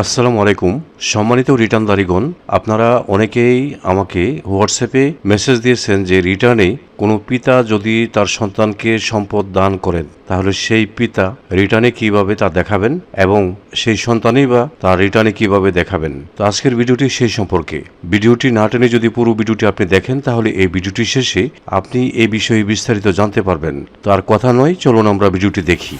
আসসালামু আলাইকুম। সম্মানিত রিটার্নদারিগণ, আপনারা অনেকেই আমাকে হোয়াটসঅ্যাপে মেসেজ দিয়েছেন যে রিটার্নে কোনো পিতা যদি তার সন্তানকে সম্পদ দান করেন তাহলে সেই পিতা রিটার্নে কিভাবে তা দেখাবেন এবং সেই সন্তানই বা তার রিটার্নে কিভাবে দেখাবেন। তো আজকের ভিডিওটি সেই সম্পর্কে। ভিডিওটি না টেনে যদি পুরো ভিডিওটি আপনি দেখেন তাহলে এই ভিডিওটি শেষে আপনি এই বিষয়ে বিস্তারিত জানতে পারবেন। তো আর কথা নয়, চলুন আমরা ভিডিওটি দেখি।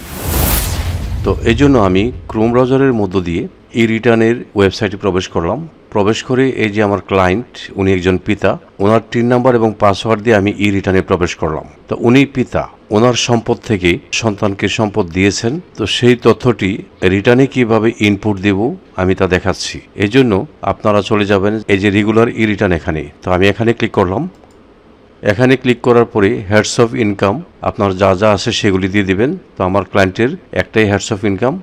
তো এই জন্য আমি ক্রোম ব্রাউজারের মধ্য দিয়ে ই রিটার্নের ওয়েবসাইটে প্রবেশ করলাম। প্রবেশ করে এই যে আমার ক্লায়েন্ট, উনি একজন পিতা, ওনার টিন নাম্বার এবং পাসওয়ার্ড দিয়ে আমি ই রিটার্নে প্রবেশ করলাম। তো উনি পিতা, ওনার সম্পদ থেকে সন্তানকে সম্পদ দিয়েছেন। তো সেই তথ্যটি রিটার্নে কিভাবে ইনপুট দেব আমি তা দেখাচ্ছি। এই জন্য আপনারা চলে যাবেন এই যে রেগুলার ই রিটার্ন এখানে। তো আমি এখানে ক্লিক করলাম। এখানে ক্লিক করার পরে হেডস অফ ইনকাম আপনার যা যা আছে সেগুলি দিয়ে দিবেন। তো আমার ক্লায়েন্টের একটাই heads of income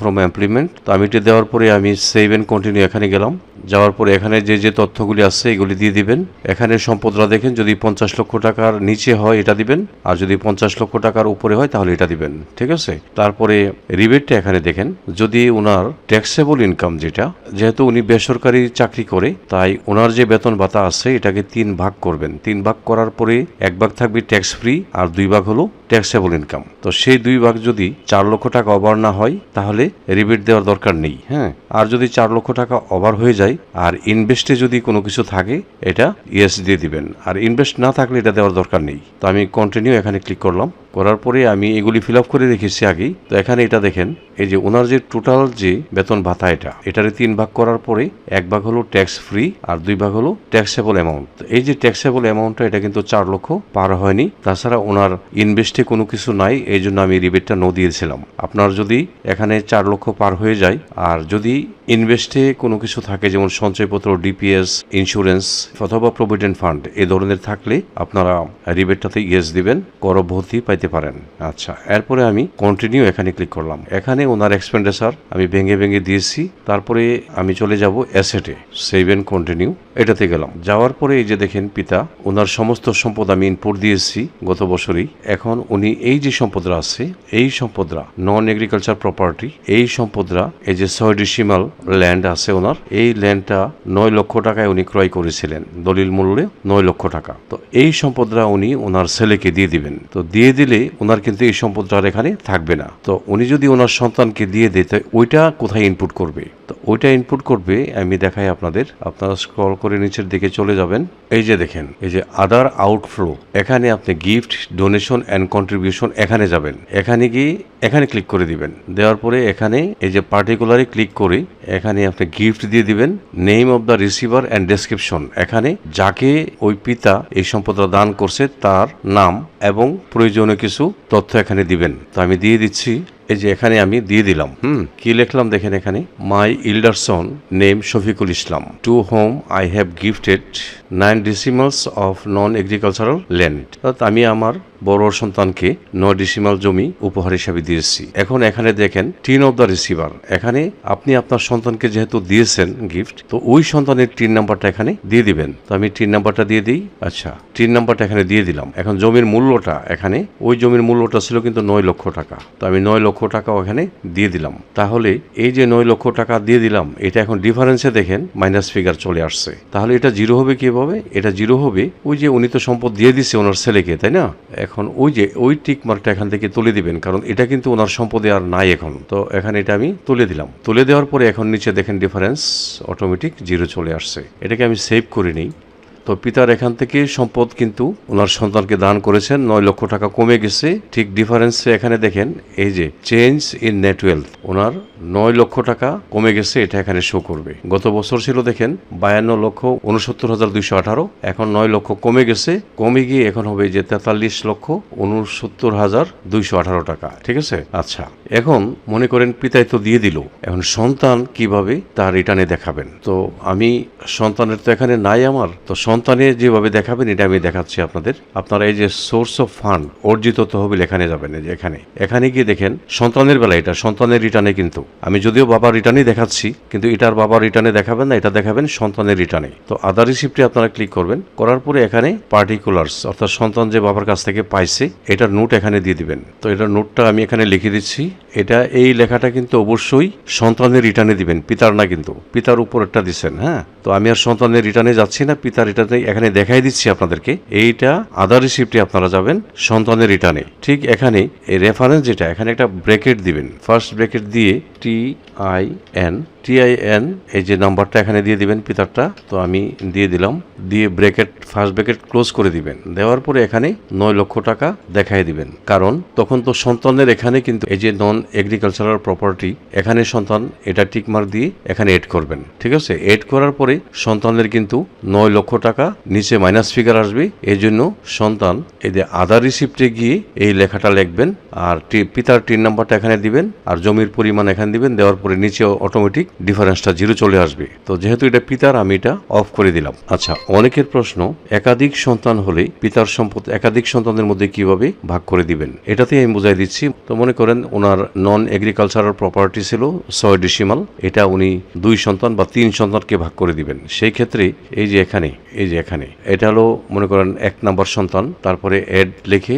from employment. তো আমি এটা দেওয়ার পরে আমি সেভ এন্ড কন্টিনিউ এখানে গেলাম। যাওয়ার পরে এখানে যে যে তথ্যগুলি আছে এগুলি দিয়ে দিবেন। এখানে সম্পদরা দেখেন, যদি 50 লক্ষ টাকার নিচে হয় এটা দিবেন, আর যদি 50 লক্ষ টাকার উপরে হয় তাহলে এটা দিবেন। ঠিক আছে। তারপরে রিবেটটা এখানে দেখেন, যদি ওনার ট্যাক্সেবল ইনকাম যেহেতু উনি বেসরকারি চাকরি করে তাই ওনার যে বেতন ভাতা আছে এটাকে 3 ভাগ করবেন। 3 ভাগ করার পরে 1 ভাগ থাকবে ট্যাক্স ফ্রি আর 2 ভাগ হলো ট্যাক্সেবল ইনকাম। তো সেই 2 ভাগ যদি 4 লক্ষ টাকা ওভার না হয় তাহলে রিবেট দেওয়ার দরকার নেই। হ্যাঁ, আর যদি 4 লক্ষ টাকা ওভার হয়ে যায় আর ইনভেস্টে যদি কোনো কিছু থাকে এটা ইয়েস দিয়ে দিবেন, আর ইনভেস্ট না থাকলে এটা দেওয়ার দরকার নেই। তো আমি কন্টিনিউ এখানে ক্লিক করলাম। করার পরে আমি এগুলি ফিল আপ করে রেখেছি আগেই। তো এখানে এটা দেখেন, এই যে ওনার যে টোটাল যে বেতন ভাতা এটারে 3 ভাগ করার পরে 1 ভাগ হলো ট্যাক্স ফ্রি আর 2 ভাগ হলো ট্যাক্সেবল অ্যামাউন্ট। এই যে ট্যাক্সেবল অ্যামাউন্টটা এটা কিন্তু 4 লক্ষ পার হয়নি। তাছাড়া ওনার ইনভেস্টে কোনো কিছু নাই, এই জন্য আমি রিবেটটা নো দিয়েছিলাম। আপনার যদি এখানে 4 লক্ষ পার হয়ে যায় আর যদি ইনভেস্টে কোনো কিছু থাকে যেমন সঞ্চয়পত্র, ডিপিএস, ইন্স্যুরেন্স অথবা প্রভিডেন্ট ফান্ড এই ধরনের থাকলে আপনারা রিবেটটাতে ইয়েস দিবেন, করভূতি পাইতে পারেন। আচ্ছা, এরপরে আমি কন্টিনিউ এখানে ক্লিক করলাম। এখানে ওনার এক্সপেন্ডিচার আমি ভেঙে ভেঙে দিয়েছি। তারপরে আমি চলে যাব অ্যাসেটে, সেভ এন্ড কন্টিনিউ এটাতে গেলাম। যাওয়ার পরে এই যে দেখেন পিতা, ওনার সমস্ত সম্পদ আমি ইনপুট দিয়েছি গত বছরই। এখন উনি এই যে সম্পদরা আছে এই সম্পদরা নন এগ্রিকালচার প্রপার্টি, এই সম্পদরা এই যে 6 ডিসিমাল ল্যান্ড আছে ওনার, এই ল্যান্ডটা 9 লক্ষ টাকায় উনি ক্রয় করেছিলেন, দলিল মূল্যে 9 লক্ষ টাকা। তো এই সম্পদরা উনি ওনার ছেলেকে দিয়ে দিবেন। তো দিয়ে দিলে ওনার কিন্তু এই সম্পদটা এখানে থাকবে না। তো উনি যদি ওনার সন্তানকে দিয়ে দিতে ওইটা কোথায় ইনপুট করবে? তো ওইটা ইনপুট করবে আমি দেখাই আপনাদের। আপনারা স্ক্রল করে নিচের দিকে চলে যাবেন। এই যে দেখেন, এই যে আদার আউটফ্লো, এখানে আপনি গিফট, ডোনেশন এন্ড কন্ট্রিবিউশন এখানে যাবেন। এখানে গিয়ে এখানে ক্লিক করে দিবেন। দেওয়ার পরে এখানে এই যে পার্টিকুলারে ক্লিক করে এখানে আপনি গিফট দিয়ে দিবেন, name of the receiver and description, এখানে যাকে ওই পিতা এই সম্পদটা দান করছে তার নাম এবং প্রয়োজনীয় কিছু তথ্য এখানে দিবেন। তো আমি দিয়ে দিচ্ছি। এই যে এখানে আমি দিয়ে দিলাম। কি লিখলাম দেখেন এখানে, my elder son name Shafiqul Islam, to whom I have gifted 9 decimals of non agricultural land. আমি আমার বড় সন্তানকে 9 ডিসিমাল জমি উপহার হিসাবে দিয়েছি। এখন এখানে দেখেন টিন অফ দ্য রিসিভার, এখানে আপনি আপনার সন্তানকে যেহেতু দিয়েছেন গিফট, তো ওই সন্তানের টিন নাম্বারটা এখানে দিয়ে দিবেন। তো আমি টিন নাম্বারটা দিয়ে দিই। আচ্ছা, টিন নাম্বারটা এখানে দিয়ে দিলাম। এখন জমির মূল্যটা এখানে, ওই জমির মূল্যটা ছিল কিন্তু 9 লক্ষ টাকা। তো আমি 9 লক্ষ টাকা এখানে দিয়ে দিলাম। তাহলে এই যে 9 লক্ষ টাকা দিয়ে দিলাম, এটা এখন ডিফারেন্সে দেখেন মাইনাস ফিগার চলে আসছে। তাহলে এটা জিরো হবে কিভাবে? এটা জিরো হবে ওই যে উনি তো সম্পদ দিয়ে দিচ্ছে ওনার ছেলেকে, তাই না? এখন ওই যে ওই টিক মার্কটা এখান থেকে তুলে দিবেন, কারণ এটা কিন্তু ওনার সম্পদে আর নাই এখন। তো এখানে এটা আমি তুলে দিলাম। তুলে দেওয়ার পরে এখন নিচে দেখেন ডিফারেন্স অটোমেটিক জিরো চলে আসছে। এটাকে আমি সেভ করে নিই। তো পিতার এখান থেকে সম্পদ কিন্তু ওনার সন্তানকে দান করেছেন, 9 লক্ষ টাকা কমে গেছে। ঠিক ডিফারেন্সে এখানে দেখেন এই যে চেঞ্জ ইন নেট ওয়েলথ, ওনার 9 লক্ষ টাকা কমে গেছে, এটা এখানে শো করবে। গত বছর ছিল দেখেন 52,69,218, এখন 9 লক্ষ কমে গেছে, কমে গিয়ে এখন হবে যে 43,69,218 টাকা। ঠিক আছে। আচ্ছা, এখন মনে করেন পিতাই তো দিয়ে দিল, এখন সন্তান কিভাবে তার রিটার্নে দেখাবেন? তো আমি সন্তানের তো এখানে নাই আমার, তো সন্তানের যেভাবে দেখাবেন এটা আমি দেখাচ্ছি আপনাদের। আপনারা এই যে সোর্স অফ ফান্ড অর্জিত তহবিল এখানে যাবেন, এই যে এখানে গিয়ে দেখেন সন্তানের বেলা এটা সন্তানের রিটার্নে, কিন্তু আমি যদিও বাবার রিটার্নই দেখাচ্ছি কিন্তু এটার বাবার রিটার্নে দেখাবেন না, এটা দেখাবেন সন্তানের রিটার্নে। তো আদার রিসিপ্টে আপনারা ক্লিক করবেন, করার পরে এখানে পার্টিকুলার্স অর্থাৎ সন্তান যে বাবার কাছ থেকে পাইছে এটার নোট এখানে দিয়ে দিবেন। তো এটার নোটটা আমি এখানে লিখে দিচ্ছি। এটা এই লেখাটা কিন্তু অবশ্যই সন্তানের রিটার্নে দিবেন, পিতার না, কিন্তু পিতার উপর একটা দিচ্ছেন। হ্যাঁ, তো আমি আর সন্তানের রিটার্নে যাচ্ছি না, পিতার রিটার্নে এখানে দেখাই দিচ্ছি আপনাদেরকে। এইটা আদার রিসিপ্টে আপনারা যাবেন সন্তানের রিটার্নে। ঠিক এখানে এই রেফারেন্স যেটা এখানে একটা ব্র্যাকেট দিবেন, ফার্স্ট ব্র্যাকেট দিয়ে TIN এই যে নাম্বারটা এখানে দিয়ে দিবেন পিতারটা। তো আমি দিয়ে দিলাম, দিয়ে ব্র্যাকেট ফার্স্ট ব্র্যাকেট ক্লোজ করে দিবেন। দেওয়ার পরে এখানে 9 লক্ষ টাকা দেখাই দিবেন, কারণ তখন তো সন্তানের এখানে কিন্তু এই যে নন এগ্রিকালচারাল প্রপার্টি এখানে সন্তান এটা টিকমার্ক দিয়ে এখানে এড করবেন। ঠিক আছে, এড করার পরে সন্তানের কিন্তু 9 লক্ষ টাকা নিচে মাইনাস ফিগার আসবে। এই জন্য সন্তান এই যে আদার রিসিপ্টে গিয়ে এই লেখাটা লিখবেন, আর পিতার টিন নাম্বারটা এখানে দিবেন, আর জমির পরিমাণ এখানে দিবেন। দেওয়ার পরে নিচে অটোমেটিক ডিফারেন্সটা 0 চলে আসবে। তো যেহেতু এটা পিতার, আমি এটা অফ করে দিলাম। আচ্ছা, অনেকের প্রশ্ন, একাধিক সন্তান হলে পিতার সম্পদ একাধিক সন্তানের মধ্যে কিভাবে ভাগ করে দিবেন, এটাতেই আমি বুঝাই দিচ্ছি। তো মনে করেন ওনার নন এগ্রিকালচারাল প্রপার্টি ছিল 6 ডিসিমাল, এটা উনি 2 সন্তান বা 3 সন্তানকে ভাগ করে দিবেন। সেই ক্ষেত্রে এই যে এখানে এটা হলো মনে করেন 1 নাম্বার সন্তান, তারপরে এড লিখে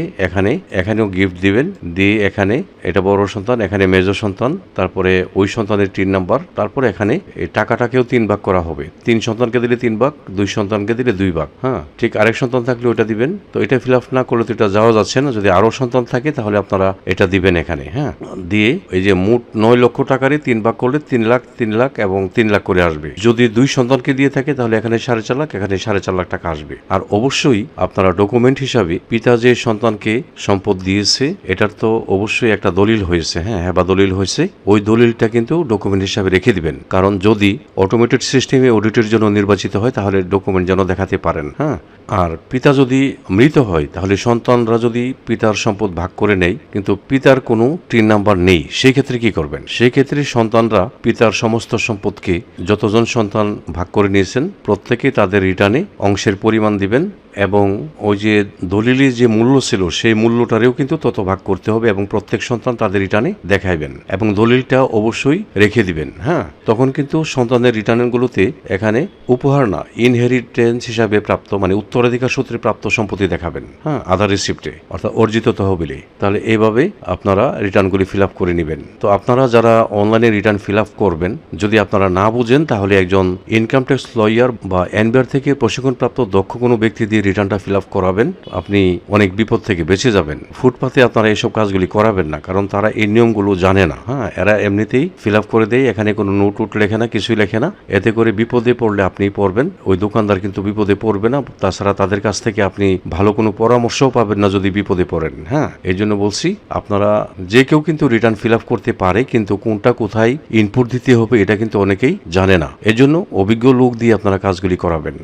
এখানেও গিফট দিবেন, দিয়ে এখানে এটা বড় সন্তান, এখানে মেজর সন্তান, তারপরে ওই সন্তানের 3 নাম্বার, তারপরে এখানে এই টাকাটাকেও 3 ভাগ করা হবে। 3 সন্তানকে দিলে 3 ভাগ, 2 সন্তানকে দিলে 2 ভাগ। হ্যাঁ, ঠিক আরেক সন্তান থাকলে ওটা দিবেন। তো এটা ফিল আপ না করলে তো এটা যাওয়া যাচ্ছে না। যদি আরো সন্তান থাকে তাহলে আপনারা এটা দিবেন এখানে। হ্যাঁ, দিয়ে এই যে মোট 9 লক্ষ টাকারই 3 ভাগ করলে 3 লাখ এবং 3 লাখ করে আসবে। যদি 2 সন্তানকে দিয়ে থাকে তাহলে এখানে 4.5 লাখ, এখানে 4.5 লাখ টাকা আসবে। আর অবশ্যই আপনারা ডকুমেন্ট হিসাবে পিতা যে সন্তানকে সম্পদ দিয়েছে এটার তো অবশ্যই একটা দলিল হয়েছে। হ্যাঁ, বা দলিল হয়েছে, ওই দলিলটা কিন্তু ডকুমেন্ট হিসাবে রেখে দিবেন। কারণ যদি অটোমেটেড সিস্টেমে অডিটের জন্য নির্বাচিত হয় তাহলে ডকুমেন্ট যেন দেখাতে পারেন। হ্যাঁ, আর পিতা যদি মৃত হয় তাহলে সন্তানরা যদি পিতার সম্পদ ভাগ করে নেয় কিন্তু পিতার কোনো টিন নাম্বার নেই, সেই ক্ষেত্রে কি করবেন? সেই ক্ষেত্রে সন্তানরা পিতার সমস্ত সম্পদকে যতজন সন্তান ভাগ করে নিয়েছেন প্রত্যেকে তাদের রিটার্নে অংশের পরিমাণ দিবেন, এবং ওই যে দলিলের যে মূল্য ছিল সেই মূল্যটারেও কিন্তু তত ভাগ করতে হবে, এবং প্রত্যেক সন্তান তাদের রিটার্নে দেখাইবেন এবং দলিলটা অবশ্যই রেখে দিবেন। হ্যাঁ, তখন কিন্তু সন্তানের রিটার্নগুলোতে এখানে উপহার না, ইনহেরিটেন্স হিসাবে প্রাপ্ত মানে উত্তরাধিকার সূত্রে প্রাপ্ত সম্পত্তি দেখাবেন। হ্যাঁ, আধার রিসিপ্টে অর্থাৎ অর্জিত তহবিলে। তাহলে এইভাবে আপনারা রিটার্নগুলি ফিল আপ করে নেবেন। তো আপনারা যারা অনলাইনে রিটার্ন ফিল আপ করবেন, যদি আপনারা না বুঝেন তাহলে একজন ইনকাম ট্যাক্স লয়ার বা এনবিআর থেকে প্রশিক্ষণপ্রাপ্ত দক্ষ কোনো ব্যক্তি দিয়ে রিটার্নটা ফিল আপ করাবেন, আপনি অনেক বিপদ থেকে বেঁচে যাবেন। ফুটপাতে আপনারা এইসব কাজগুলি করাবেন না, কারণ তারা এই নিয়মগুলো জানে না। হ্যাঁ, এরা এমনিতেই ফিল আপ করে দেয়, এখানে কোনো নোট লেখে না, কিছুই লেখে না। এতে করে বিপদে পড়লে আপনিই পড়বেন, ওই দোকানদার কিন্তু বিপদে পড়বে না। তাছাড়া তাদের কাছ থেকে আপনি ভালো কোনো পরামর্শও পাবেন না যদি বিপদে পড়েন। হ্যাঁ, এই জন্য বলছি আপনারা যে কেউ কিন্তু রিটার্ন ফিল আপ করতে পারে, কিন্তু কোনটা কোথায় ইনপুট দিতে হবে এটা কিন্তু অনেকেই জানে না। এজন্য অভিজ্ঞ লোক দিয়ে আপনারা কাজগুলি করাবেন।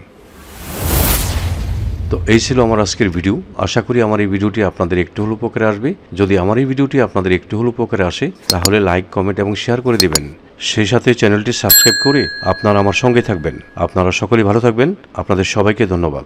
তো এই ছিল আমার আজকের ভিডিও। আশা করি আমার এই ভিডিওটি আপনাদের একটু হলেও উপকারে আসবে। যদি আমার এই ভিডিওটি আপনাদের একটু হলেও উপকারে আসে তাহলে লাইক, কমেন্ট এবং শেয়ার করে দিবেন। সেই সাথে চ্যানেলটি সাবস্ক্রাইব করে আপনারা আমার সঙ্গে থাকবেন। আপনারা সকলেই ভালো থাকবেন। আপনাদের সবাইকে ধন্যবাদ।